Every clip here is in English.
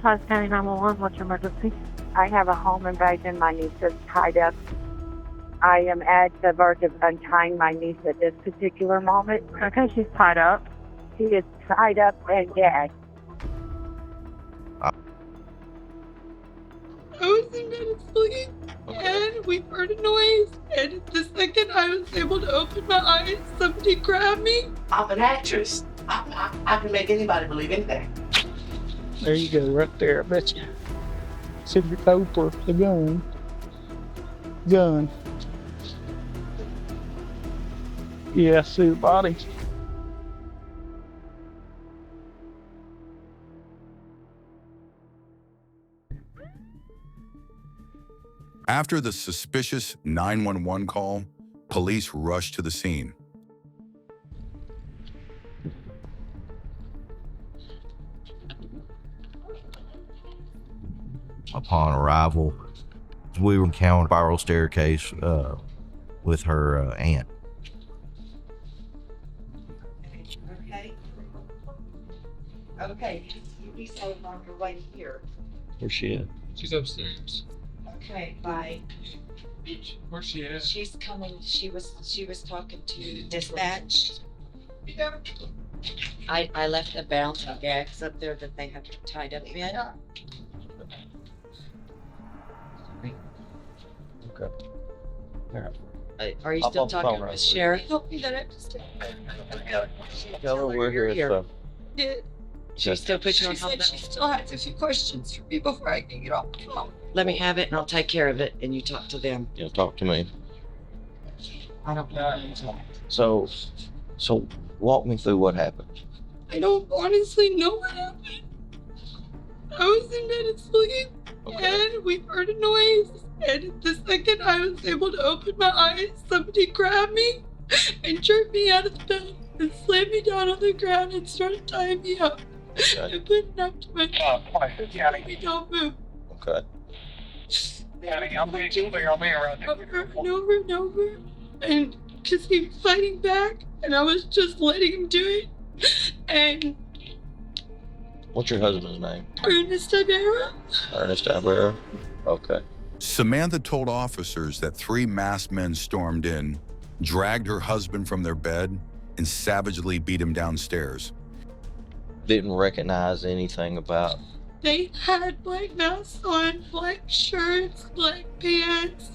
Charles County 911, what's your emergency? I have a home invasion. My niece is tied up. I am at the verge of untying my niece at this particular moment. Okay, she's tied up. She is tied up and gagged. I was in bed asleep, and we heard a noise, and the second I was able to open my eyes, somebody grabbed me. I'm an actress. I can make anybody believe anything. There you go, right there, I bet you. Secret code for the gun. Gun. Yeah, I see the body. After the suspicious 911 call, police rushed to the scene. Upon arrival, we were encountered a spiral staircase with her aunt. Okay, you be safe on your way here. Where's she at? She's upstairs. Okay, bye. Where's she at? She's coming. She was talking to dispatch. I left the bouncing gags up there that they have tied up in. Okay. Alright. Are you I'll still phone talking right with quick. Sheriff? Help me that I just Tell her we're here, Here. so. did. She still put you on She hold. said she still has a few questions for me before I can get off the phone. Let me have it and I'll take care of it and you talk to them. Yeah, talk to me. I don't know. So walk me through what happened. I don't honestly know what happened. I was in bed asleep, and we heard a noise, and the second I was able to open my eyes, somebody grabbed me and jerked me out of the bed and slammed me down on the ground and started tying me up and put a knife to my neck. Me don't move. Okay. Over and over and over, and because he was fighting back, and I was just letting him do it. And What's your husband's name? Ernest Ibarra. Ernest Ibarra. Okay. Samantha told officers that 3 masked men stormed in, dragged her husband from their bed, and savagely beat him downstairs. Didn't recognize anything about. They had black masks on, black shirts, black pants.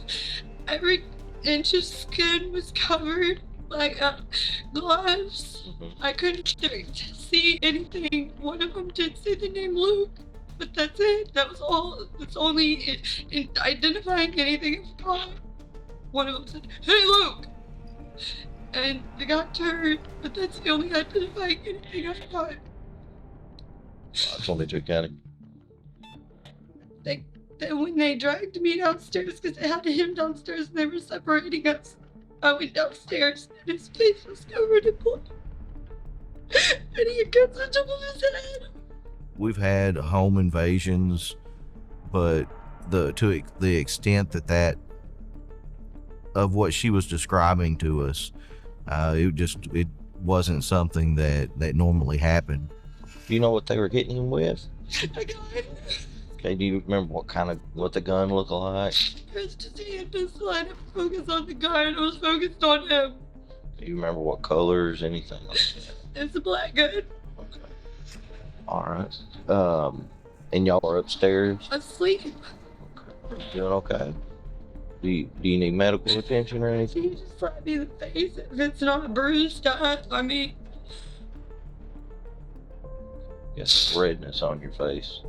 Every inch of skin was covered, like gloves. I couldn't see anything. One of them did say the name Luke, but that's it. That was all. That's only in identifying anything of God. One of them said, "Hey, Luke," and they got turned, but that's the only identifying anything I've got. It's only 2 county. Then when they dragged me downstairs, because they had him downstairs and they were separating us, I went downstairs and his face was covered in blood. And he had guns on top of his head. We've had home invasions, but to the extent that of what she was describing to us, it wasn't something that normally happened. Do you know what they were hitting him with? I got it. Okay, do you remember what the gun looked like? It was just a hand pistol. I didn't focus on the gun. I was focused on him. Do you remember what colors, anything like that? It's a black gun. Okay. Alright. And y'all were upstairs? Asleep. Okay. Doing okay? Do you need medical attention or anything? He just slapped me in the face. If it's not a bruised cut, I mean, Yes, redness on your face.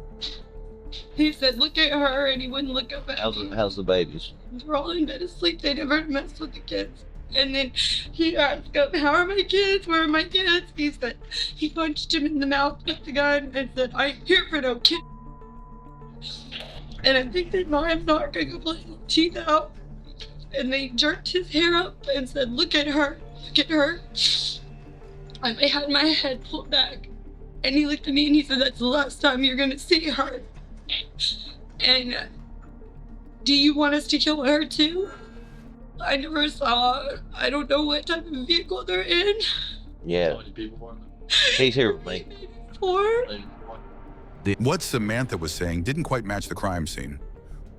he said, "Look at her," and he wouldn't look up at me. How's the babies? They're all in bed asleep. They never mess with the kids. And then he asked him, "How are my kids? Where are my kids?" He said he punched him in the mouth with the gun and said, "I ain't here for no kid." And I think that I'm not gonna complain his teeth out. And they jerked his hair up and said, "Look at her, look at her." And I had my head pulled back. And he looked at me and he said, "That's the last time you're gonna see her. And do you want us to kill her too?" I never saw, I don't know what type of vehicle they're in. Yeah. He's here with me. Four? What Samantha was saying didn't quite match the crime scene.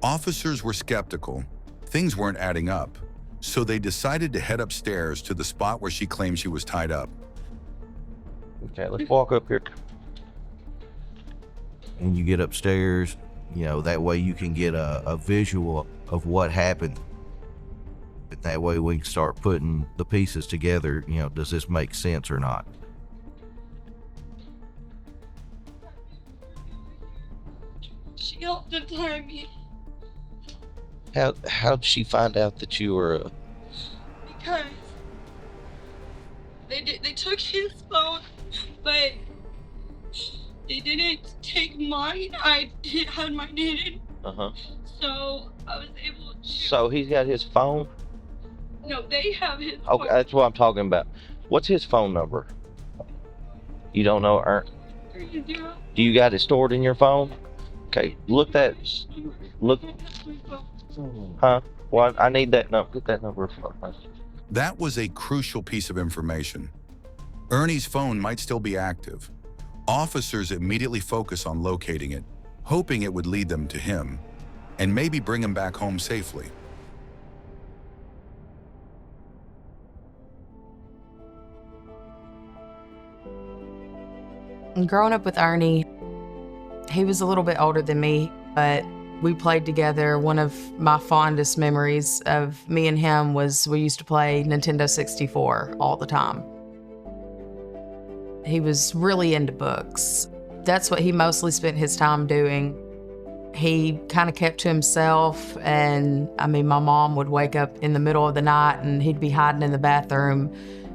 Officers were skeptical. Things weren't adding up. So they decided to head upstairs to the spot where she claimed she was tied up. Okay, let's walk up here. And you get upstairs, that way you can get a visual of what happened. That way we can start putting the pieces together. Does this make sense or not? She helped to tie me How'd she find out that you were because they took his phone, but they didn't take mine. I had mine hidden, so I was able to. So he's got his phone? No, they have his Okay, phone. that's what I'm talking about. What's his phone number? You don't know, 30. Do you got it stored in your phone? Okay, look. Huh? Well, I need that number. Get that number. That was a crucial piece of information. Ernie's phone might still be active. Officers immediately focus on locating it, hoping it would lead them to him, and maybe bring him back home safely. Growing up with Ernie, he was a little bit older than me, but we played together. One of my fondest memories of me and him was we used to play Nintendo 64 all the time. He was really into books. That's what he mostly spent his time doing. He kind of kept to himself, and my mom would wake up in the middle of the night and he'd be hiding in the bathroom,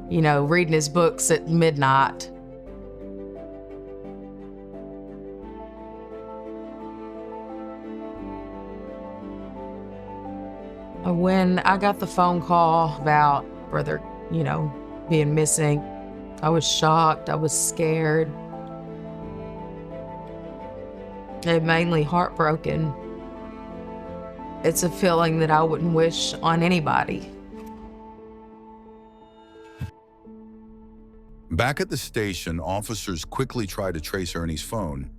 reading his books at midnight. When I got the phone call about brother, being missing, I was shocked, I was scared, and mainly heartbroken. It's a feeling that I wouldn't wish on anybody. Back at the station, officers quickly try to trace Ernie's phone,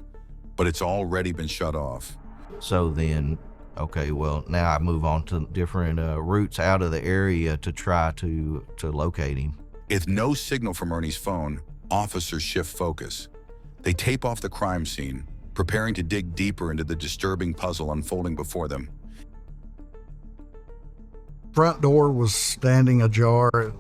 but it's already been shut off. So then, okay, well, now I move on to different routes out of the area to try to locate him. With no signal from Ernie's phone, officers shift focus. They tape off the crime scene, preparing to dig deeper into the disturbing puzzle unfolding before them. Front door was standing ajar.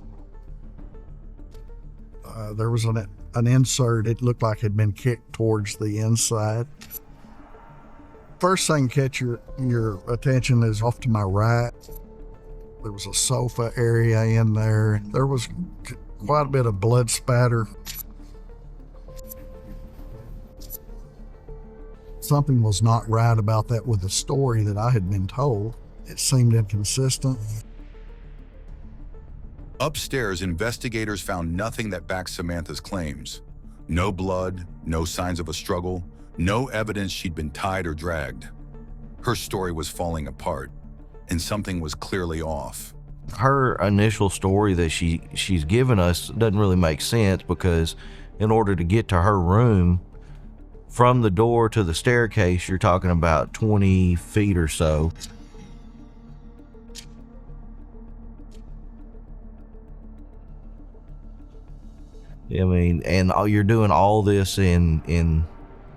There was an insert. It looked like it had been kicked towards the inside. First thing catch your attention is off to my right. There was a sofa area in there. There was quite a bit of blood spatter. Something was not right about that with the story that I had been told. It seemed inconsistent. Upstairs, investigators found nothing that backs Samantha's claims. No blood, no signs of a struggle, no evidence she'd been tied or dragged. Her story was falling apart, and something was clearly off. Her initial story that she's given us doesn't really make sense, because in order to get to her room, from the door to the staircase, you're talking about 20 feet or so. And you're doing all this in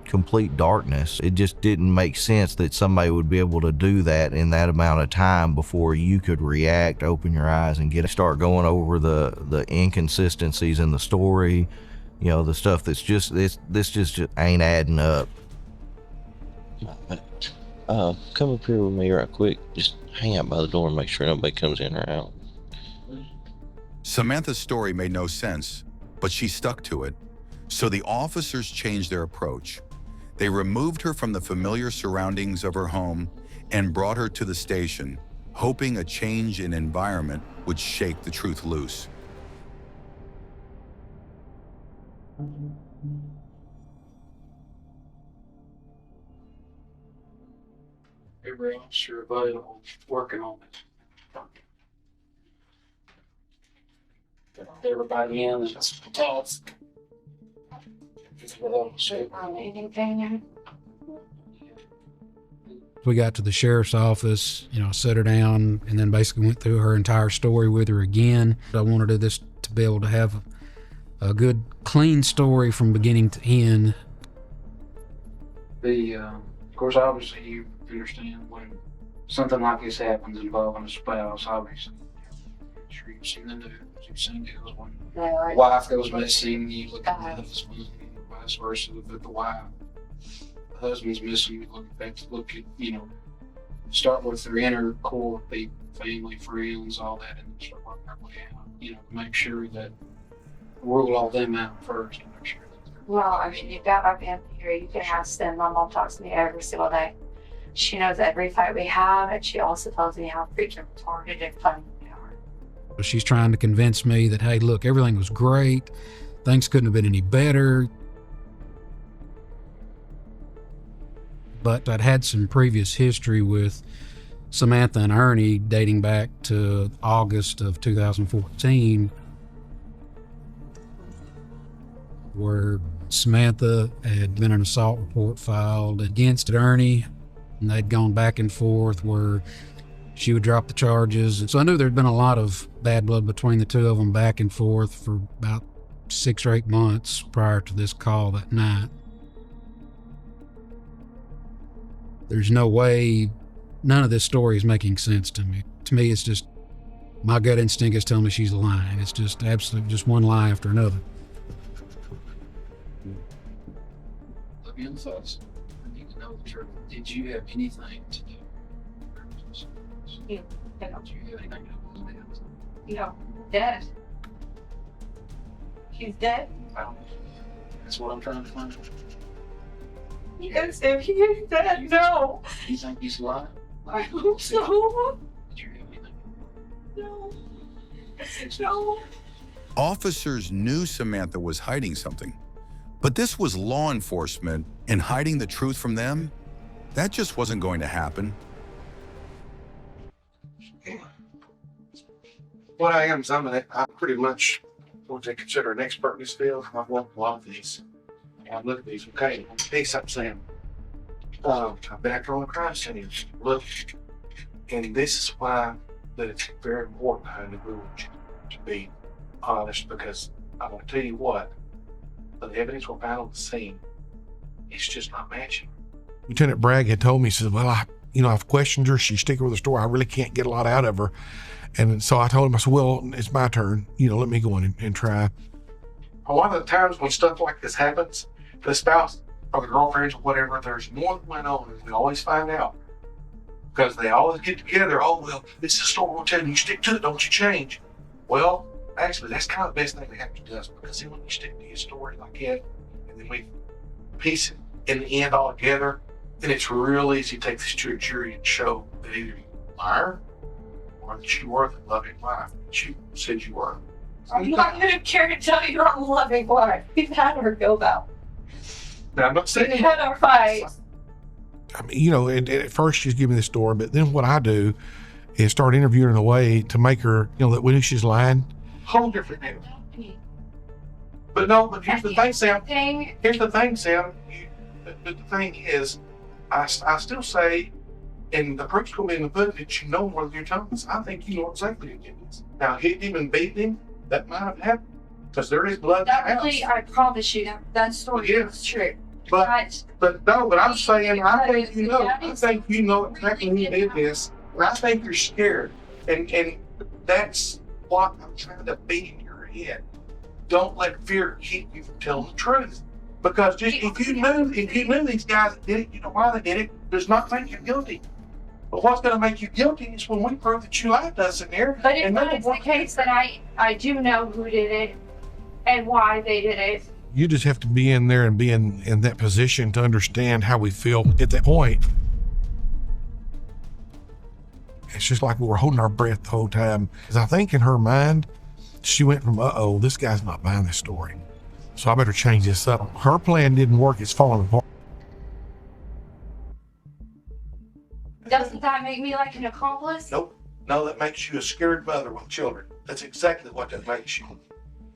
complete darkness. It just didn't make sense that somebody would be able to do that in that amount of time before you could react, open your eyes, and start going over the inconsistencies in the story. The stuff that's just this just ain't adding up. Come up here with me right quick. Just hang out by the door and make sure nobody comes in or out. Samantha's story made no sense, but she stuck to it. So the officers changed their approach. They removed her from the familiar surroundings of her home and brought her to the station, hoping a change in environment would shake the truth loose. Every officer available working on it. Get everybody in and talk. Anything? We got to the sheriff's office, you know, set her down, and then basically went through her entire story with her again. I wanted this to be able to have a good, clean story from beginning to end. Of course, obviously, you understand when something like this happens involving a spouse, obviously. I'm sure you've seen the news, you've seen deals when the wife goes missing, you look at the husband, and vice versa. But the wife, the husband's missing, you look at, you know, start with their inner core people, family, friends, all that, and start working our way out, you know, to make sure that rule all them out first and make sure that they're. Well, I mean, you've got my family here. You can ask them. My mom talks to me every single day. She knows every fight we have, and she also tells me how freaking retarded and funny we are. She's trying to convince me that, hey, look, everything was great. Things couldn't have been any better. But I'd had some previous history with Samantha and Ernie dating back to August of 2014, where Samantha had been an assault report filed against Ernie, and they'd gone back and forth where she would drop the charges. And so I knew there'd been a lot of bad blood between the two of them back and forth for about 6 or 8 months prior to this call that night. There's no way, none of this story is making sense to me. To me, it's just, my gut instinct is telling me she's lying. It's just absolutely just one lie after another. Let me emphasize, I need to know the truth. Did you have anything to do? Yeah. Did you have anything to do with it? You know, dead. He's dead. Well, that's what I'm trying to find out. Yes, if he is dead, no. You think he's alive? I hope so. Did you have anything? No. No. Officers knew Samantha was hiding something, but this was law enforcement, and hiding the truth from them, that just wasn't going to happen. What I am is I'm pretty much what they consider an expert in this field. I've worked a lot of these. I look at these, okay, hey, something saying, I've been after all the crime scenes. Look, and this is why that it's very important behind the rules to be honest, because I'm going to tell you what, the evidence we found on the scene, it's just not matching. Lieutenant Bragg had told me, he said, well, I've questioned her. She's sticking with the story. I really can't get a lot out of her. And so I told him, I said, well, it's my turn. Let me go in and try. A lot of the times when stuff like this happens, the spouse or the girlfriends or whatever, there's more that went on, and we always find out. Because they always get together, oh, well, this is a story we'll tell you, stick to it, don't you change. Well, actually, that's kind of the best thing we have to do, because then when you stick to your story like that, and then we piece it in the end all together, then it's real easy to take this to a jury and show that either you're a liar or that you were the loving wife that you said you were. I'm not going to care to tell you I'm a loving wife. We've had our go-bout. Now, I'm not saying We've had our fights. I mean, and at first she's giving me the story, but then what I do is start interviewing her in a way to make her, that we knew she's lying. Whole different deal. But here's the thing, Sam. Here's the thing, Sam. The thing is, I still say, and the proof's going to be in the footage, you know whether you're telling us. I think you know exactly who did this. Now, hit him and beat him, that might have happened, because there is blood in the house. Really, I promise you, that story is true. But I'm saying, I think you know exactly who did this, and I think you're scared, and that's what I'm trying to beat in your head. Don't let fear keep you from telling the truth, because if you knew these guys that did it, you know why they did it, does not make you guilty. But what's going to make you guilty is when we prove that you lied to us in there. But if it's the case that I do know who did it and why they did it. You just have to be in there and be in that position to understand how we feel at that point. It's just like we were holding our breath the whole time. Because I think in her mind, she went from, uh-oh, this guy's not buying this story, so I better change this up. Her plan didn't work. It's falling apart. Doesn't that make me like an accomplice? Nope. No, that makes you a scared mother with children. That's exactly what that makes you.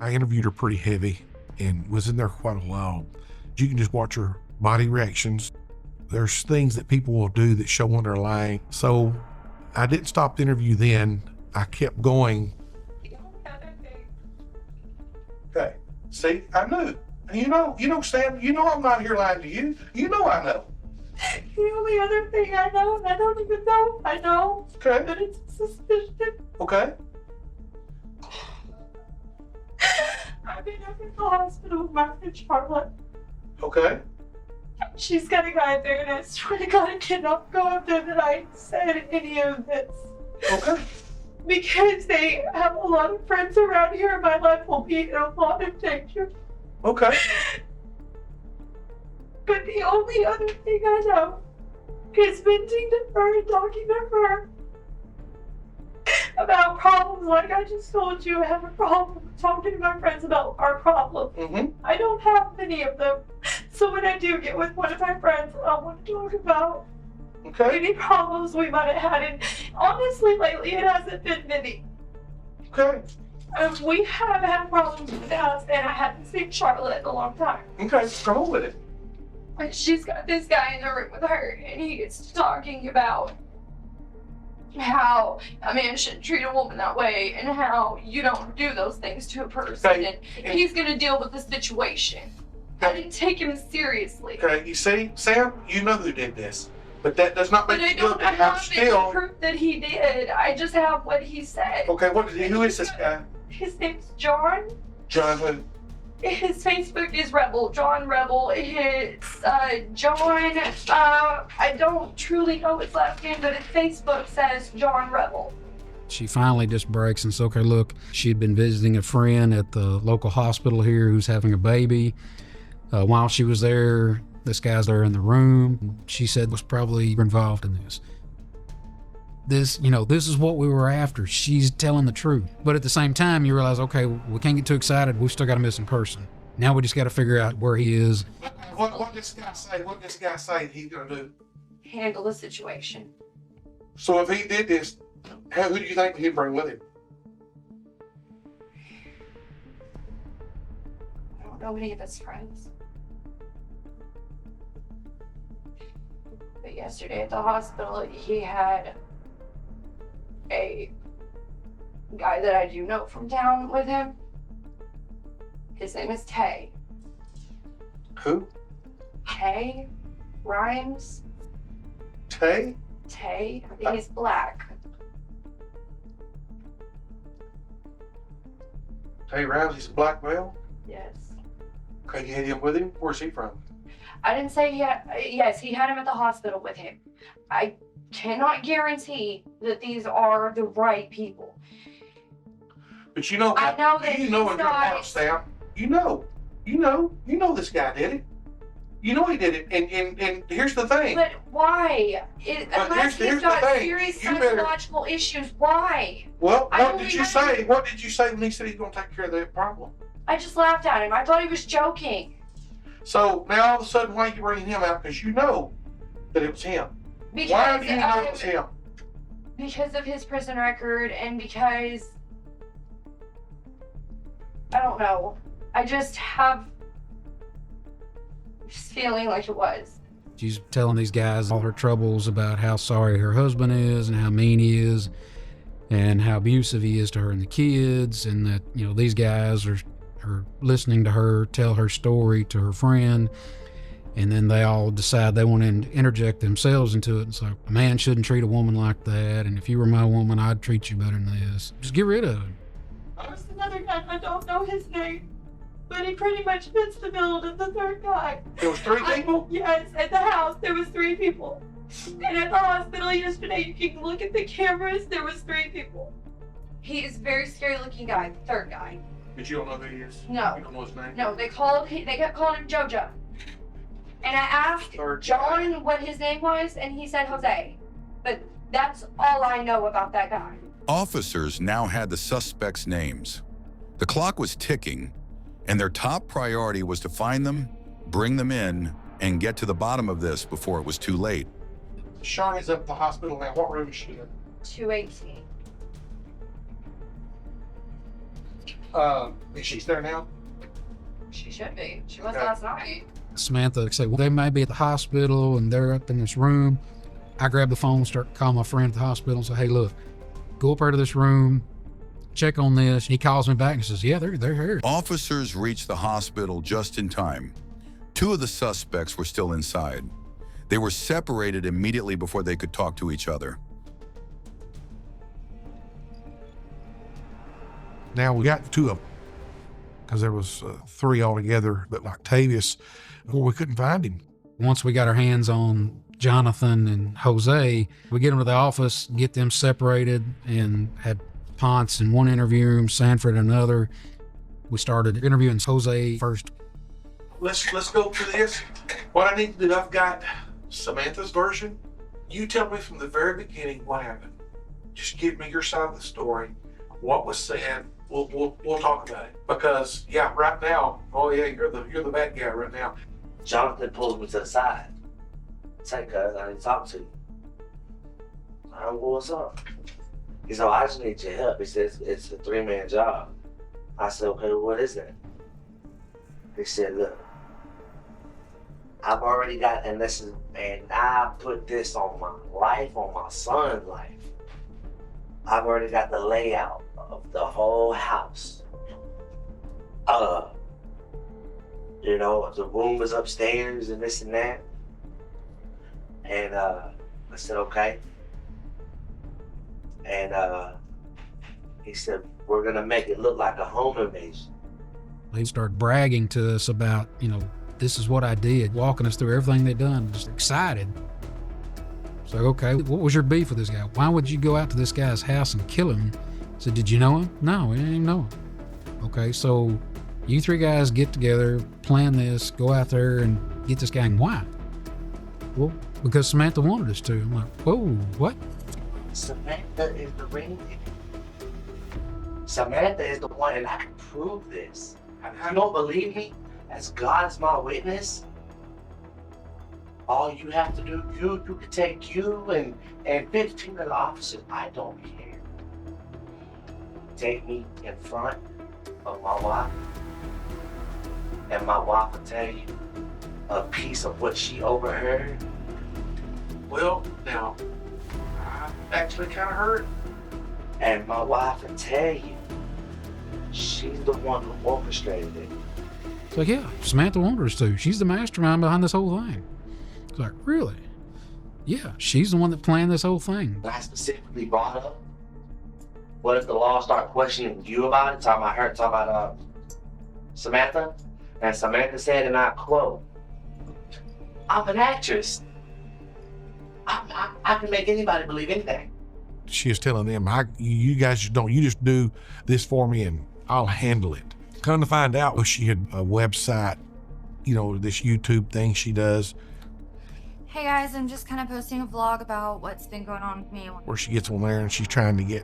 I interviewed her pretty heavy and was in there quite a while. You can just watch her body reactions. there's things that people will do that show when they're lying. So I didn't stop the interview then. I kept going. Okay. See, I knew. You know, Sam, you know I'm not here lying to you. You know I know. The only other thing I know, and I don't even know, I know Okay. that it's a suspicion. Okay. I've been up in the hospital with my friend Charlotte. Okay. She's got a guy there, and I swear to God, I cannot go up there that I said any of this. Okay. Because they have a lot of friends around here, and my life will be in a lot of danger. Okay. But the only other thing I know is venting to her and talking to her about problems like I just told you. I have a problem talking to my friends about our problems. Mm-hmm. I don't have many of them. So when I do get with one of my friends, I want to talk about any problems we might have had. And honestly, lately, it hasn't been many. Okay. We have had problems with the house, and I haven't seen Charlotte in a long time. Okay, come on with it. And she's got this guy in the room with her, and he gets talking about how a man shouldn't treat a woman that way, and how you don't do those things to a person, Okay. and he's gonna deal with the situation. I didn't take him seriously. Okay, you see, Sam, you know who did this. But that does not But make I you good don't to have have any still. proof that he did. I just have what he said. Okay, who is this guy? His name's John. John who? His Facebook is Rebel, John Rebel. It's John, I don't truly know his last name, but his Facebook says John Rebel. She finally just breaks and says, okay, look, she'd been visiting a friend at the local hospital here who's having a baby. While she was there, this guy's there in the room. She said was probably involved in this. This is what we were after. She's telling the truth. But at the same time, you realize, okay, we can't get too excited. We've still got a missing person. Now we just got to figure out where he is. What this guy say? What this guy say he's gonna do? Handle the situation. So if he did this, who do you think he'd bring with him? I don't know any of his friends. But yesterday at the hospital, he had a guy that I do know from town with him. His name is Tay. Who? Tay Rhymes. Tay? Tay. He's black. Tay Rhymes, he's a black male? Yes. Okay, you had him with him? Where's he from? I didn't say he had, yes, he had him at the hospital with him. I cannot guarantee that these are the right people. But you know, I know that you know he's in your not- house, Sam. You know this guy did it. You know he did it, and here's the thing. But why? Unless here's he's the got thing. serious You better- psychological issues, why? Well, I what only did you know- say? What did you say when he said he's going to take care of that problem? I just laughed at him. I thought he was joking. So now all of a sudden, why are you bringing him out? Because you know that it was him. Because Why do you know it was him? Because of his prison record, and because I don't know. I just have this feeling like it was. She's telling these guys all her troubles about how sorry her husband is and how mean he is and how abusive he is to her and the kids, and that, these guys are listening to her tell her story to her friend, and then they all decide they want to interject themselves into it. It's like, a man shouldn't treat a woman like that, and if you were my woman, I'd treat you better than this. Just get rid of him. There's another guy, I don't know his name, but he pretty much fits the bill of the third guy. There was three people? Yes, at the house there was 3 people. And at the hospital yesterday, you can look at the cameras, there was 3 people. He is a very scary looking guy, the third guy. But you don't know who he is? No. You don't know his name? No, they kept calling him JoJo. And I asked John what his name was, and he said Jose. But that's all I know about that guy. Officers now had the suspects' names. The clock was ticking, and their top priority was to find them, bring them in, and get to the bottom of this before it was too late. Shawnee's up at the hospital now. What room is she in? 218. Is she there now? She should be. She was Okay. last night. Samantha said, well, they may be at the hospital and they're up in this room. I grab the phone, start calling my friend at the hospital and say, hey, look, go up there to this room, check on this. He calls me back and says, yeah, they're here. Officers reached the hospital just in time. 2 of the suspects were still inside. They were separated immediately before they could talk to each other. Now we got 2 of them because there was 3 altogether, but Octavius, well, we couldn't find him. Once we got our hands on Jonathan and Jose, we get them to the office, get them separated, and had Ponce in one interview room, Sanford in another. We started interviewing Jose first. Let's go through this. What I need to do, I've got Samantha's version. You tell me from the very beginning what happened. Just give me your side of the story. What was said. We'll talk about it. Because yeah, right now, oh yeah, you're the bad guy right now. Jonathan pulls me to the side. Say, cuz, I need to talk to you. I don't know what's up. He said, I just need your help. He says, it's a 3-man job. I said, okay, well, what is that? He said, look, I've already got, and I put this on my life, on my son's life. I've already got the layout of the whole house. You know, the room is upstairs and this and that. And I said, okay. And he said, we're gonna make it look like a home invasion. They started bragging to us about, you know, this is what I did, walking us through everything they'd done, just excited. So, okay, what was your beef with this guy? Why would you go out to this guy's house and kill him? I said, did you know him? No, we didn't even know him. Okay, so you 3 guys get together, plan this, go out there and get this guy. And why? Well, because Samantha wanted us to. I'm like, whoa, what? Samantha is the ringleader. Samantha is the one, and I can prove this. You don't believe me? As God is my witness, all you have to do, you can take you and 15 of the officers, I don't care. Take me in front of my wife, and my wife will tell you a piece of what she overheard. Well, now, I actually kind of heard. And my wife will tell you she's the one who orchestrated it. It's like, yeah, Samantha wanted us to. She's the mastermind behind this whole thing. It's like, really? Yeah, she's the one that planned this whole thing. I specifically brought up, what if the law start questioning you about it? Talking about her, talking about Samantha? And Samantha said, and I quote, I'm an actress. I can make anybody believe anything. She was telling them, you guys you just do this for me and I'll handle it. Come to find out, she had a website, you know, this YouTube thing she does. Hey guys, I'm just kind of posting a vlog about what's been going on with me. Where she gets on there and she's trying to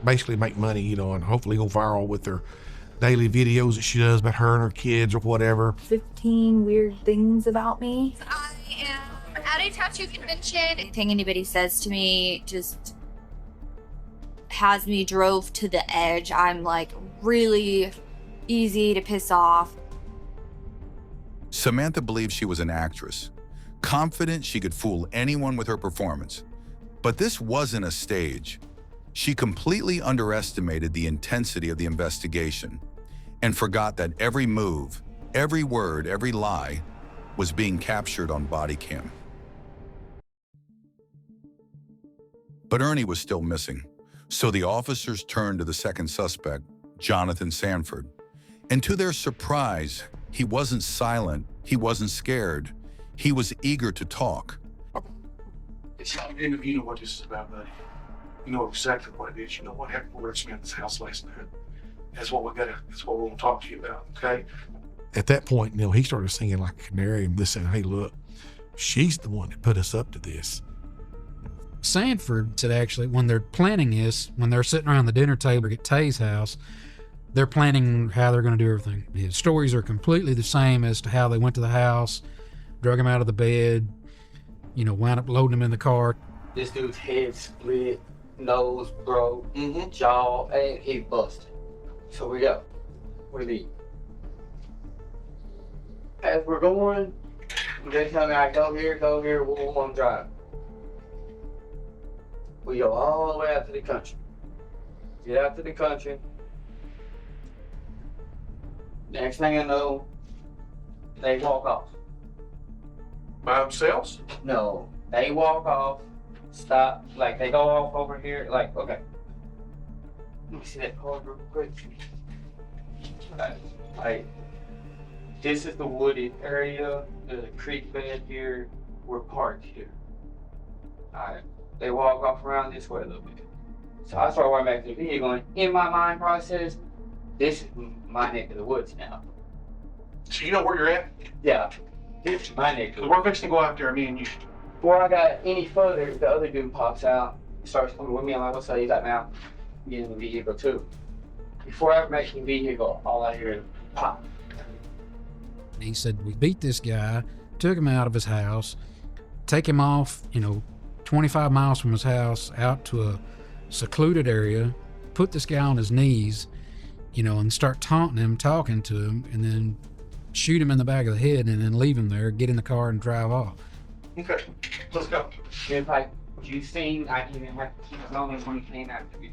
basically make money, you know, and hopefully go viral with her daily videos that she does about her and her kids or whatever. 15 weird things about me. I am at a tattoo convention. Anything anybody says to me just has me drove to the edge. I'm like really easy to piss off. Samantha believed she was an actress, confident she could fool anyone with her performance. But this wasn't a stage. She completely underestimated the intensity of the investigation and forgot that every move, every word, every lie was being captured on body cam. But Ernie was still missing, so the officers turned to the second suspect, Jonathan Sanford. And to their surprise, he wasn't silent, he wasn't scared, he was eager to talk. You know what this is about, buddy. You know exactly what it is. You know what happened over at Samantha's house last night. That's what we're gonna talk to you about, okay? At that point, you know, he started singing like a canary and listening, hey, look, she's the one that put us up to this. Sanford said actually, when they're planning this, when they're sitting around the dinner table at Tay's house, they're planning how they're going to do everything. His stories are completely the same as to how they went to the house, drug him out of the bed, you know, wound up loading him in the car. This dude's head split, nose broke, jaw, and he's busted. So we leave. As we're going, They tell me I go here, we'll one drive. We go all the way out to the country. Get out to the country. Next thing I know, they walk off. By themselves? No, they walk off, stop, like they go off over here, like, okay. Let me see that card real quick. Like, this is the wooded area, the creek bed here, we're parked here. Alright, they walk off around this way a little bit. So I start walking back to the video going, in my mind process, this is my neck of the woods now. So you know where you're at? Yeah, this is my neck. So we're fixing to go out there, me and you. Before I got any further, the other dude pops out, starts coming with me. I'm like, what's up? You got now? Get in the vehicle too. Before I ever make the vehicle, all I hear is pop. He said, we beat this guy, took him out of his house, take him off, 25 miles from his house out to a secluded area, put this guy on his knees, and start taunting him, talking to him, and then shoot him in the back of the head and then leave him there, get in the car and drive off. Okay, let's go. It's like, you seen, I didn't even have to keep it on when he came out to me.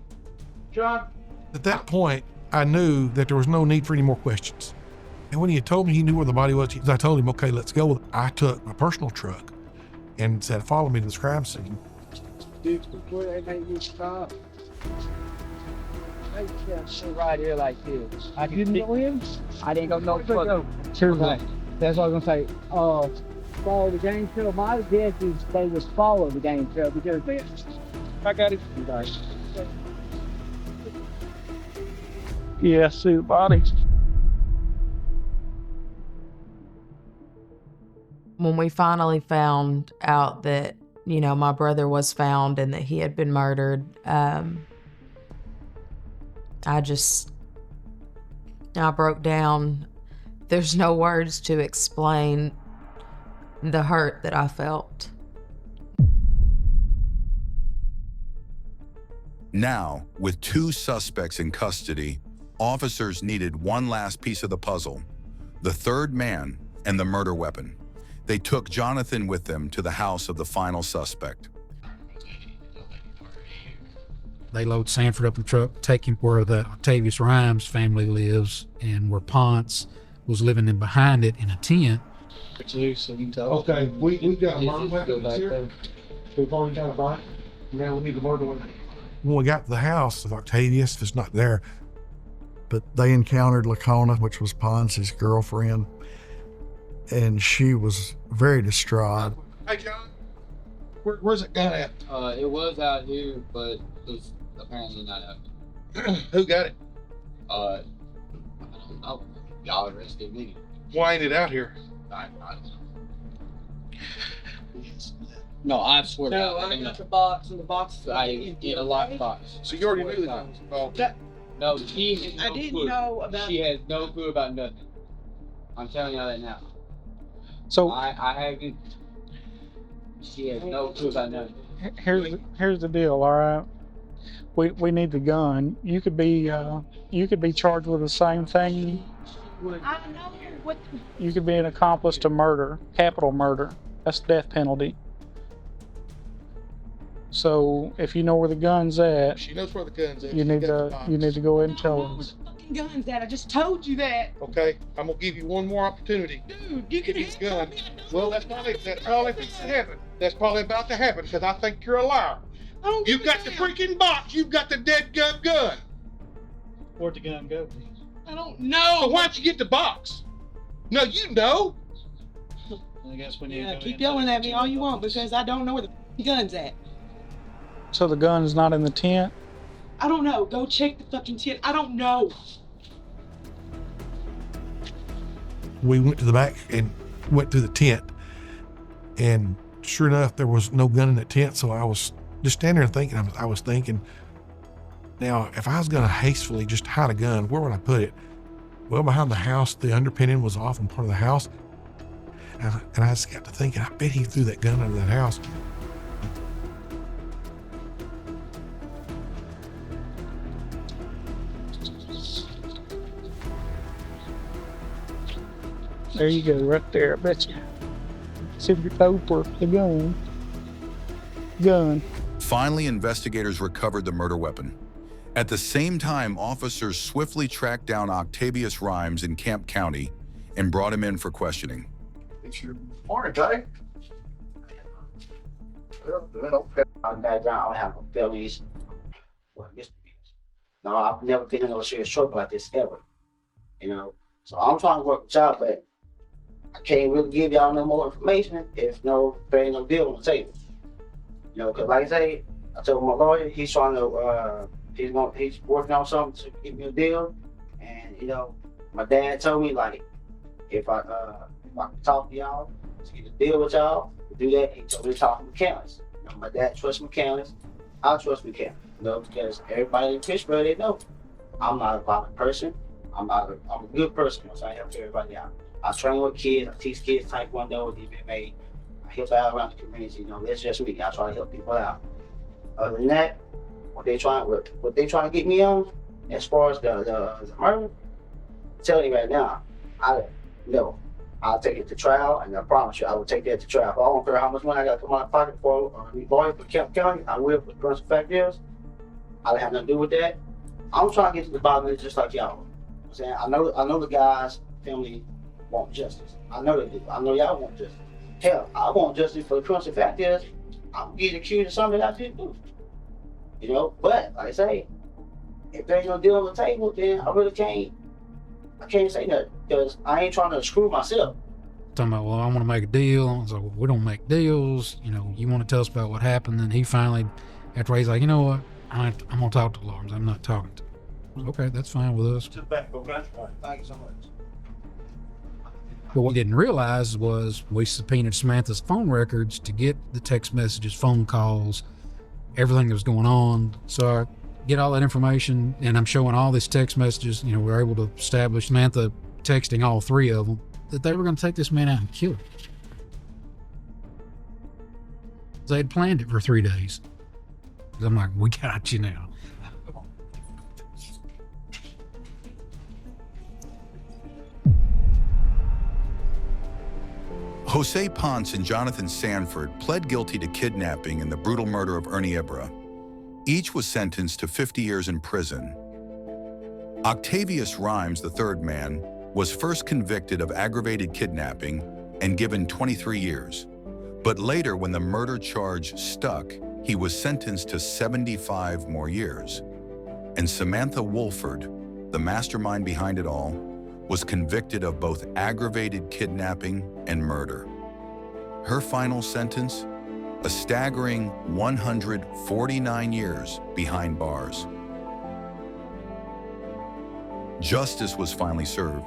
John? At that point, I knew that there was no need for any more questions. And when he had told me he knew where the body was, I told him, okay, let's go. I took my personal truck and said, follow me to the crime scene. Dude, before they make you stop, I can't sit right here like this. I didn't know him? I didn't go no further. Sure. Right. That's what I was gonna say. Follow the game trail. My guess is they would follow the game trail because I got it. Yeah, see the body. When we finally found out that, my brother was found and that he had been murdered, I broke down. There's no words to explain the hurt that I felt. Now, with 2 suspects in custody, officers needed one last piece of the puzzle, the third man and the murder weapon. They took Jonathan with them to the house of the final suspect. They load Sanford up in the truck, take him where the Octavius Rhymes family lives and where Ponce was living in behind it in a tent. Okay, we got a murder weapon here. We've already got a body. Now we need the murder weapon. When we got to the house of Octavius, it's not there. But they encountered Lacona, which was Ponce's girlfriend, and she was very distraught. Hey, John, where's it gun at? it was out here, but it's apparently not out here. Who got it? I don't know. Y'all arrested me. Why ain't it out here? I don't know. No, I swear to God. I got the box, and the box in a locked box. So you already knew that was involved? No, she has no I didn't clue. know about. She has no clue about nothing. I'm telling y'all that now. So I haven't. She has no clue about nothing. here's the deal, all right? We need the gun. You could be charged with the same thing. I know what. You could be an accomplice to murder, capital murder. That's death penalty. So if you know where the gun's at, She knows where the gun's at. you need to go ahead and tell us. Fucking guns that I just told you that. Okay, I'm gonna give you one more opportunity. Dude, you can Get the gun. Well, that's probably fixing to happen. That's probably about to happen because I think you're a liar. You've got the freaking box. You've got the dead gun. Where'd the gun go? I don't know. So why don't you get the box? No, you know. I guess we need Yeah, keep yelling at me all you want because I don't know where the gun's at. So the gun's not in the tent? I don't know. Go check the fucking tent. I don't know. We went to the back and went to the tent, and sure enough, there was no gun in the tent. So I was just standing there thinking. I was thinking, now if I was going to hastily just hide a gun, where would I put it? Well, behind the house, the underpinning was off in part of the house, and I just got to thinking, I bet he threw that gun under that house. There you go, right there, I bet you. Cigarette paper, the gun. Gun. Finally, investigators recovered the murder weapon. At the same time, officers swiftly tracked down Octavius Rhymes in Camp County and brought him in for questioning. It's your morning, Jay. I'm background, I don't have no felonies. Well, misdemeanors. No, I've never been in no serious trouble like this ever. You know, so I'm trying to work with y'all, but I can't really give y'all no more information if there ain't no deal on the table. You know, cause like I say, I told my lawyer he's trying to he's working on something to give me a deal, and you know, my dad told me like if I can talk to y'all to get a deal with y'all, to do that, he told me to talk to mechanics. You know, my dad trusts mechanics, I trust mechanics. You know, because everybody in Pittsburgh, they know I'm not a violent person. I'm a good person. You know, so I help everybody out. I train with kids. I teach kids Taekwondo, MMA. I help out around the community. You know, that's just me. I try to help people out. Other than that, what they trying to get me on, as far as the murder, I'm telling you right now, I'll take it to trial, and I promise you, I will take that to trial. I don't care how much money I got to come out of pocket for a lawyer for Kemp County. I will. But the principal fact is, I don't have nothing to do with that. I'm trying to get to the bottom of it just like y'all. I'm saying I know the guy's family want justice. I know they do. I know y'all want justice. Hell, I want justice for the principal fact is, I'm getting accused of something that I didn't do. You know, but like I say, if there ain't no deal on the table, then I really can't say nothing because I ain't trying to screw myself. Talking about, well, I want to make a deal. I was like, well, we don't make deals. You know, you want to tell us about what happened? And he finally, after he's like, you know what? I'm going to talk to lawyers. I'm not talking to them. Okay, that's fine with us. Thank you so much. But what we didn't realize was we subpoenaed Samantha's phone records to get the text messages, phone calls, everything that was going on. So I get all that information, and I'm showing all these text messages. You know, we're able to establish Samantha texting all three of them that they were going to take this man out and kill him. They had planned it for 3 days. I'm like, we got you now. Jose Ponce and Jonathan Sanford pled guilty to kidnapping and the brutal murder of Ernie Ibra. Each was sentenced to 50 years in prison. Octavius Rhymes, the third man, was first convicted of aggravated kidnapping and given 23 years. But later, when the murder charge stuck, he was sentenced to 75 more years. And Samantha Wolford, the mastermind behind it all, was convicted of both aggravated kidnapping and murder. Her final sentence? A staggering 149 years behind bars. Justice was finally served,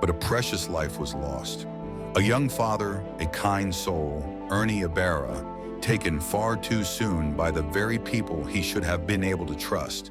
but a precious life was lost. A young father, a kind soul, Ernie Ibra, taken far too soon by the very people he should have been able to trust.